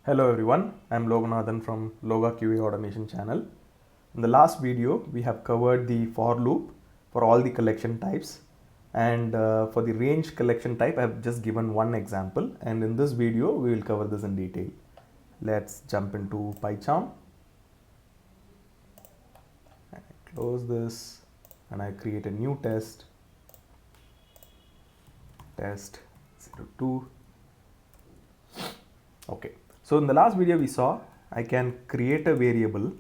Hello everyone, I'm Loganathan from Loga QA Automation channel. In the last video, we have covered the for loop for all the collection types, and for the range collection type, I have just given one example, and in this video, we will cover this in detail. Let's jump into PyCharm. I close this and I create a new test 02. Okay. So in the last video we saw I can create a variable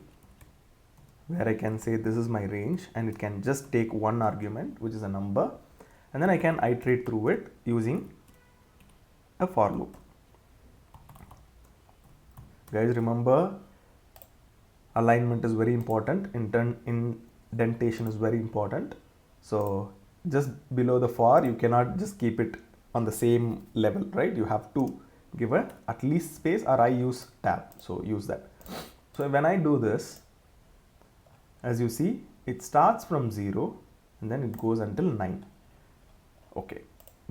where I can say this is my range and it can just take one argument, which is a number, and then I can iterate through it using a for loop. Guys, remember, alignment is very important, indentation is very important. So just below the for, you cannot just keep it on the same level, right? You have to give a at least space, or I use tab, so use that. So when I do this, as you see, it starts from 0 and then it goes until 9. Okay,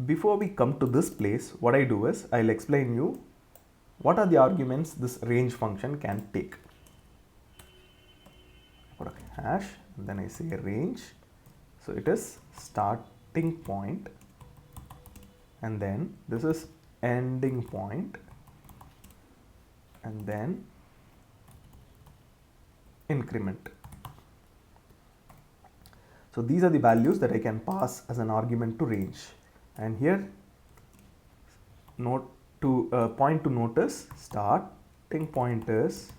before we come to this place, what I do is I'll explain you what are the arguments this range function can take. Put a hash and then I say range, so it is starting point and then this is ending point and then increment. So these are the values that I can pass as an argument to range, and here note to point to notice starting point is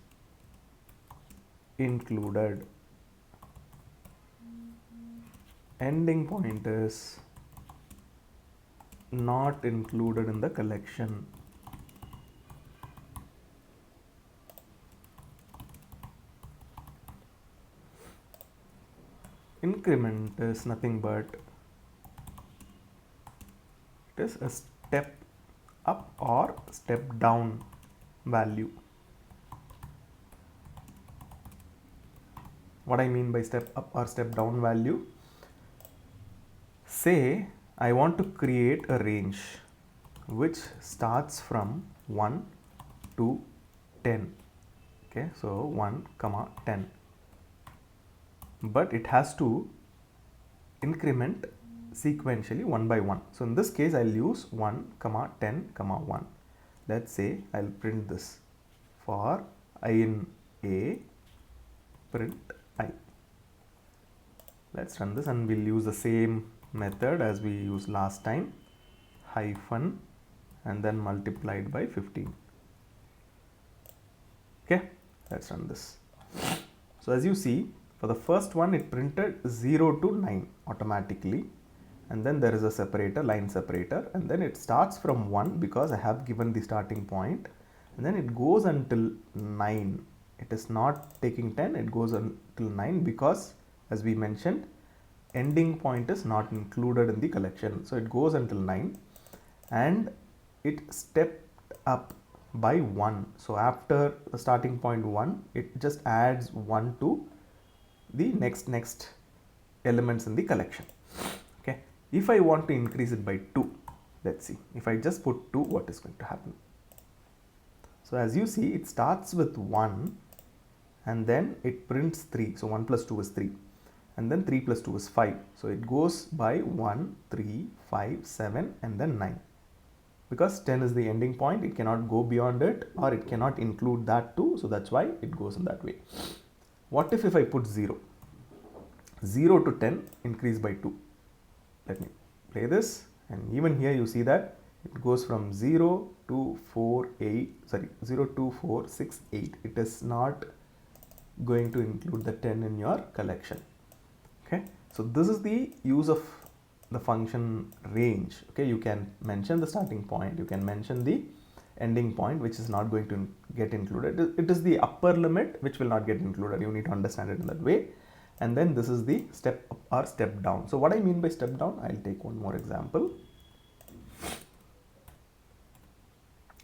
included, ending point is not included in the collection. Increment is nothing but it is a step up or step down value. What I mean by step up or step down value, say I want to create a range which starts from 1 to 10. Okay, so 1, 10, but it has to increment sequentially one by one. So in this case, I'll use 1, 10, 1. Let's say I'll print this for I in A, print I. Let's run this and we'll use the same method as we used last time, hyphen and then multiplied by 15. Okay, let's run this. So as you see, for the first one it printed 0 to 9 automatically, and then there is a separator, line separator, and then it starts from 1 because I have given the starting point, and then it goes until 9. It is not taking 10, it goes until 9 because, as we mentioned, ending point is not included in the collection. So it goes until 9 and it stepped up by 1. So after the starting point 1, it just adds 1 to the next elements in the collection. Okay, if I want to increase it by 2, let's see, if I just put 2, what is going to happen? So as you see, it starts with 1 and then it prints 3. So 1 plus 2 is 3. And then 3 plus 2 is 5. So it goes by 1, 3, 5, 7 and then 9. Because 10 is the ending point, it cannot go beyond it, or it cannot include that too. So that's why it goes in that way. What if I put 0? 0 to 10 increase by 2. Let me play this, and even here you see that it goes from 0 to 4, 6, 8. It is not going to include the 10 in your collection. Okay, so this is the use of the function range. Okay, you can mention the starting point, you can mention the ending point, which is not going to get included. It is the upper limit which will not get included. You need to understand it in that way. And then this is the step up or step down. So what I mean by step down, I'll take one more example.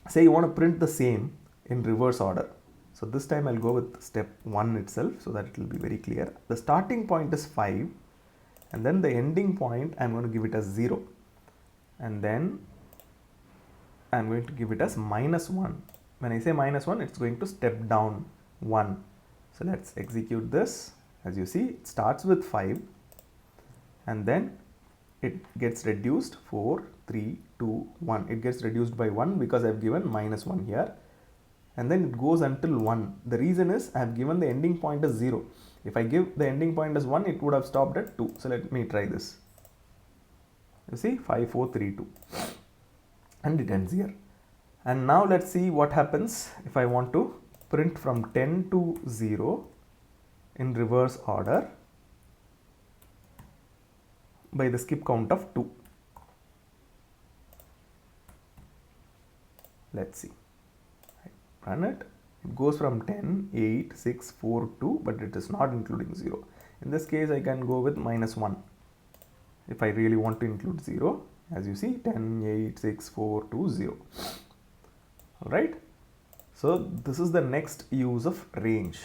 Say you want to print the same in reverse order. So this time I'll go with step 1 itself so that it will be very clear. The starting point is 5 and then the ending point I'm going to give it as 0, and then I'm going to give it as -1 when I say minus 1, it's going to step down 1. So let's execute this. As you see, it starts with 5 and then it gets reduced 4, 3, 2, 1. It gets reduced by 1 because I've given minus 1 here. And then it goes until 1. The reason is I have given the ending point as 0. If I give the ending point as 1, it would have stopped at 2. So let me try this. You see, 5, 4, 3, 2. And it ends here. And now let's see what happens if I want to print from 10 to 0 in reverse order by the skip count of 2. Let's see. I run it. It goes from 10, 8, 6, 4, 2, but it is not including 0. In this case, I can go with minus 1 if I really want to include 0. As you see, 10, 8, 6, 4, 2, 0. Alright. So this is the next use of range.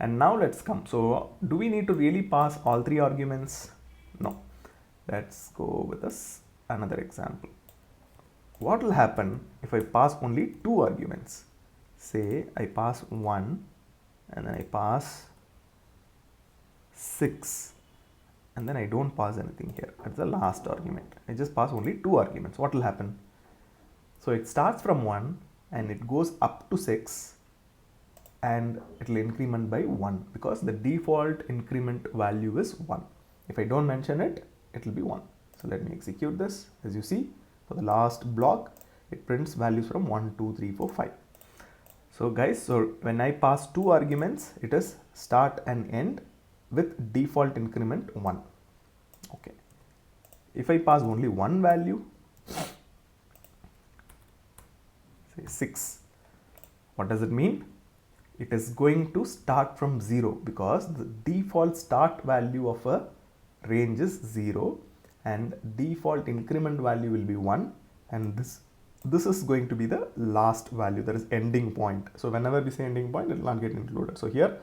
And now let's come. So do we need to really pass all 3 arguments? No. Let's go with another example. What will happen if I pass only 2 arguments? Say I pass 1 and then I pass 6 and then I don't pass anything here. That's the last argument. I just pass only 2 arguments. What will happen? So it starts from 1 and it goes up to 6 and it will increment by 1 because the default increment value is 1. If I don't mention it, it will be 1. So let me execute this. As you see, for the last block, it prints values from 1, 2, 3, 4, 5. So guys, so when I pass 2 arguments, it is start and end with default increment 1. Okay. If I pass only 1 value, say 6, what does it mean? It is going to start from 0 because the default start value of a range is 0 and default increment value will be 1, and this is going to be the last value, that is ending point. So whenever we say ending point, it will not get included. So here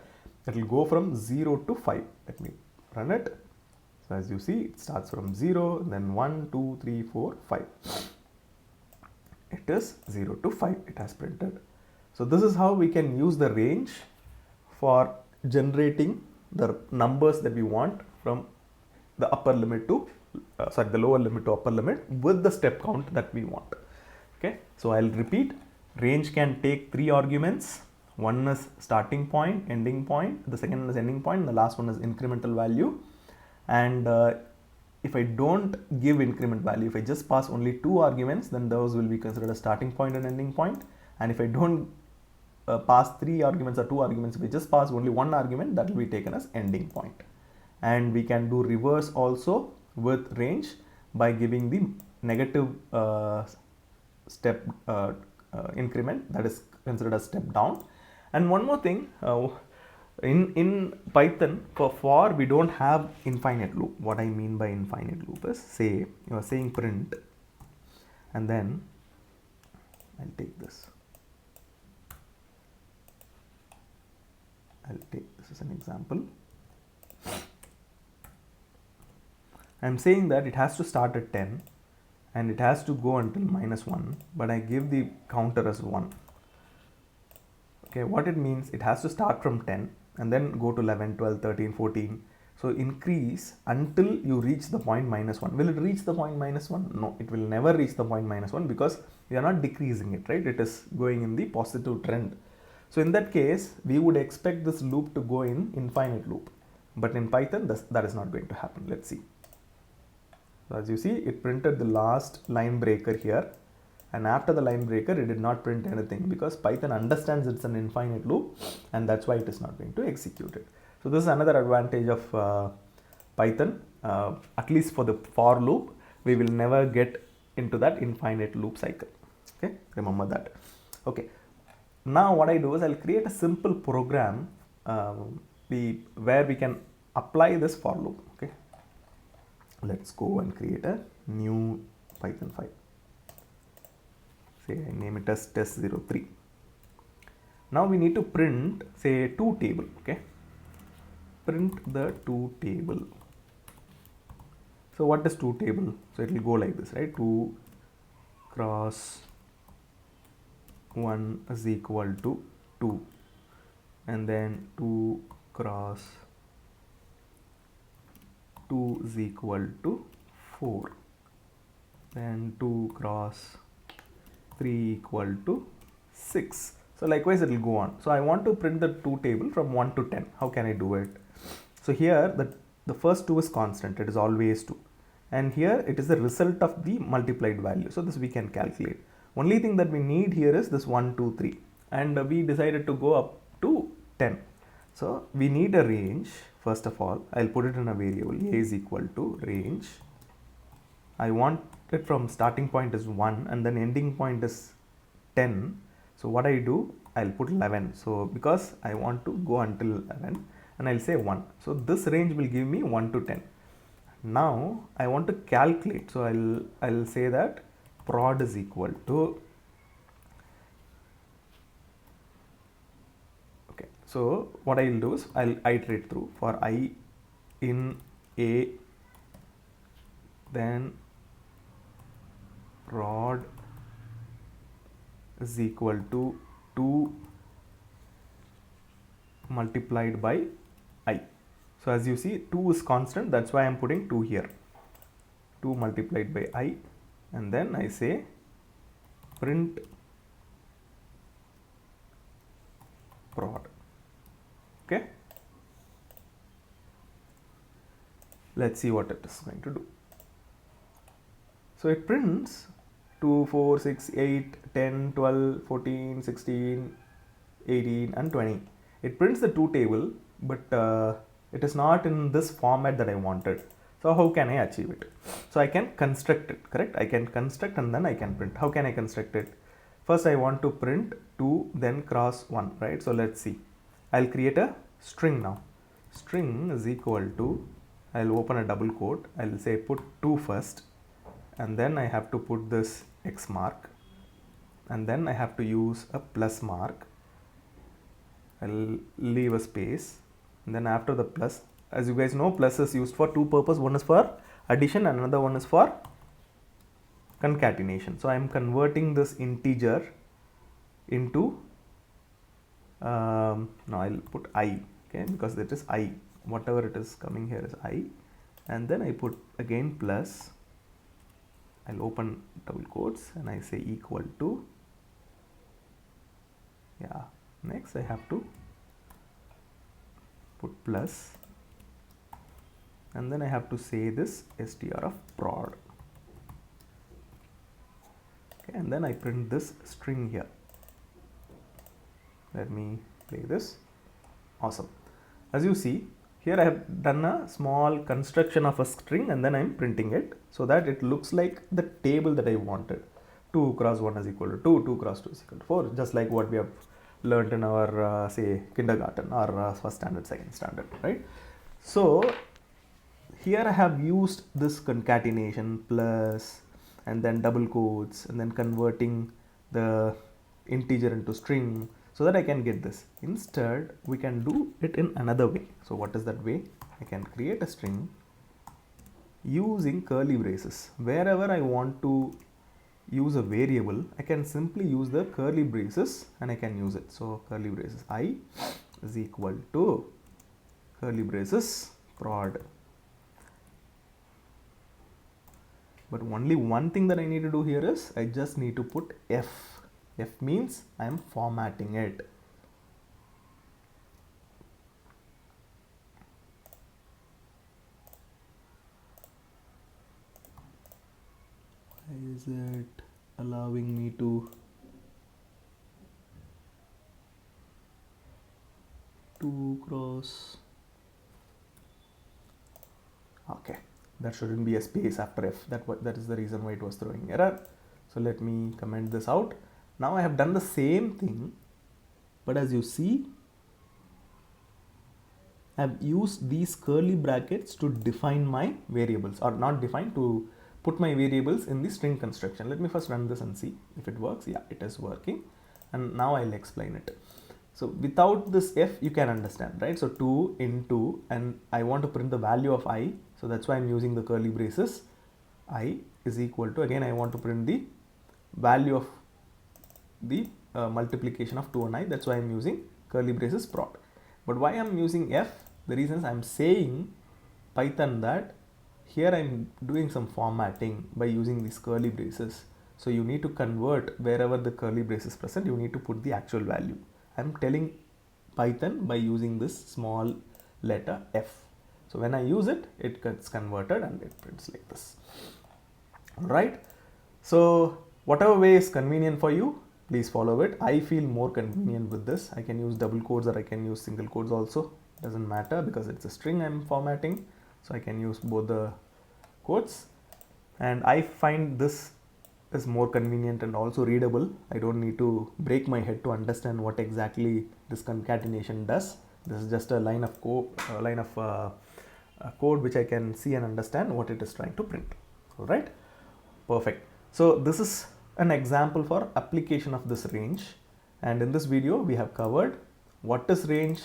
it will go from 0 to 5. Let me run it. So as you see, it starts from 0, then 1, 2, 3, 4, 5. It is 0 to 5. It has printed. So this is how we can use the range for generating the numbers that we want from the upper limit to the lower limit to upper limit with the step count that we want. Okay, so I'll repeat. Range can take 3 arguments. One is starting point, ending point, the second one is ending point, and the last one is incremental value. And if I don't give increment value, if I just pass only 2 arguments, then those will be considered a starting point and ending point. And if I don't pass 3 arguments or 2 arguments, if I just pass only 1 argument, that will be taken as ending point. And we can do reverse also with range by giving the negative step increment, that is considered a step down. And one more thing, in Python, for we don't have infinite loop. What I mean by infinite loop is, say you are saying print, and then I'll take this. I'll take this as an example. I'm saying that it has to start at 10 and it has to go until -1, but I give the counter as 1. Okay, what it means, it has to start from 10 and then go to 11, 12, 13, 14. So increase until you reach the point -1. Will it reach the point -1? No, it will never reach the point -1 because we are not decreasing it, right? It is going in the positive trend. So in that case, we would expect this loop to go in infinite loop. But in Python, that is not going to happen. Let's see. So as you see, it printed the last line breaker here. And after the line breaker, it did not print anything because Python understands it's an infinite loop, and that's why it is not going to execute it. So this is another advantage of Python. At least for the for loop, we will never get into that infinite loop cycle. Okay, remember that. Okay. Now what I do is I'll create a simple program where we can apply this for loop. Okay. Let's go and create a new Python file. Say I name it as test03. Now we need to print, say, to table. Okay, print the to table. So what is to table? So it will go like this, right? 2 cross 1 is equal to 2, and then 2 cross 2 is equal to 4, then 2 cross 3 equal to 6. So likewise it will go on. So I want to print the 2 table from 1 to 10. How can I do it? So here the first 2 is constant, it is always 2, and here it is the result of the multiplied value. So this we can calculate. Only thing that we need here is this 1, 2, 3, and we decided to go up to 10. So we need a range. First of all, I'll put it in a variable. A is equal to range. I want it from starting point is 1 and then ending point is 10. So what I do, I'll put 11. So because I want to go until 11, and I'll say 1. So this range will give me 1 to 10. Now I want to calculate. So I'll say that prod is equal to, okay, so what I'll do is I'll iterate through for I in A, then prod is equal to 2 multiplied by I. So as you see, 2 is constant, that's why I'm putting 2 here. 2 multiplied by I, and then I say print prod. Okay, let's see what it is going to do. So it prints 2, 4, 6, 8, 10, 12, 14, 16, 18 and 20. It prints the 2 table, but it is not in this format that I wanted. So how can I achieve it? So I can construct it, correct? I can construct and then I can print. How can I construct it? First I want to print 2, then cross 1, right? So let's see. I'll create a string now. String is equal to, I'll open a double quote. I'll say put 2 first, and then I have to put this X mark, and then I have to use a plus mark. I'll leave a space, and then after the plus, as you guys know, plus is used for 2 purposes. One is for addition and another one is for concatenation. So I am converting this integer into now I'll put I, okay, because it is I, whatever it is coming here is I, and then I put again plus, I'll open double quotes and I say equal to, yeah, next I have to put plus, and then I have to say this str of prod, okay, and then I print this string here. Let me play this. Awesome. As you see here, I have done a small construction of a string and then I'm printing it so that it looks like the table that I wanted. 2 cross 1 is equal to 2, 2 cross 2 is equal to 4, just like what we have learned in our say kindergarten or first standard, second standard, right? So here I have used this concatenation, plus, and then double quotes, and then converting the integer into string so that I can get this. Instead, we can do it in another way. So what is that way? I can create a string using curly braces. Wherever I want to use a variable, I can simply use the curly braces and I can use it. So curly braces I is equal to curly braces prod. But only one thing that I need to do here is I just need to put F. F means I am formatting it. Why is it allowing me to 2 cross? Okay, there shouldn't be a space after F. That is the reason why it was throwing error. So let me comment this out. Now I have done the same thing, but as you see, I have used these curly brackets to define my variables, or not define, to put my variables in the string construction. Let me first run this and see if it works. Yeah, it is working, and now I'll explain it. So without this F, you can understand, right? So 2 into, and I want to print the value of I, so that's why I'm using the curly braces. I is equal to, again I want to print the value of the multiplication of 2 and I. That's why I'm using curly braces prod. But why I'm using f? The reason is I'm saying Python that here I'm doing some formatting by using these curly braces. So you need to convert wherever the curly brace is present, you need to put the actual value. I'm telling Python by using this small letter f. So when I use it, it gets converted and it prints like this. Right? So whatever way is convenient for you, please follow it. I feel more convenient with this. I can use double quotes or I can use single quotes also. Doesn't matter because it's a string I'm formatting. So I can use both the quotes. And I find this is more convenient and also readable. I don't need to break my head to understand what exactly this concatenation does. This is just a line of code which I can see and understand what it is trying to print. All right, perfect. So this is an example for application of this range, and in this video we have covered what is range,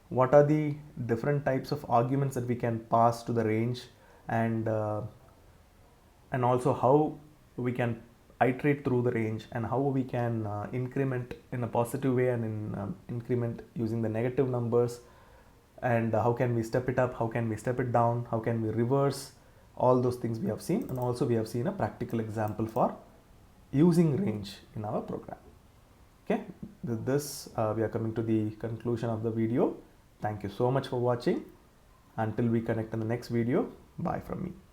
what are the different types of arguments that we can pass to the range, and also how we can iterate through the range, and how we can increment in a positive way and increment using the negative numbers, and how can we step it up, how can we step it down, how can we reverse. All those things we have seen, and also we have seen a practical example for using range in our program. Okay, with this we are coming to the conclusion of the video. Thank you so much for watching. Until we connect in the next video, bye from me.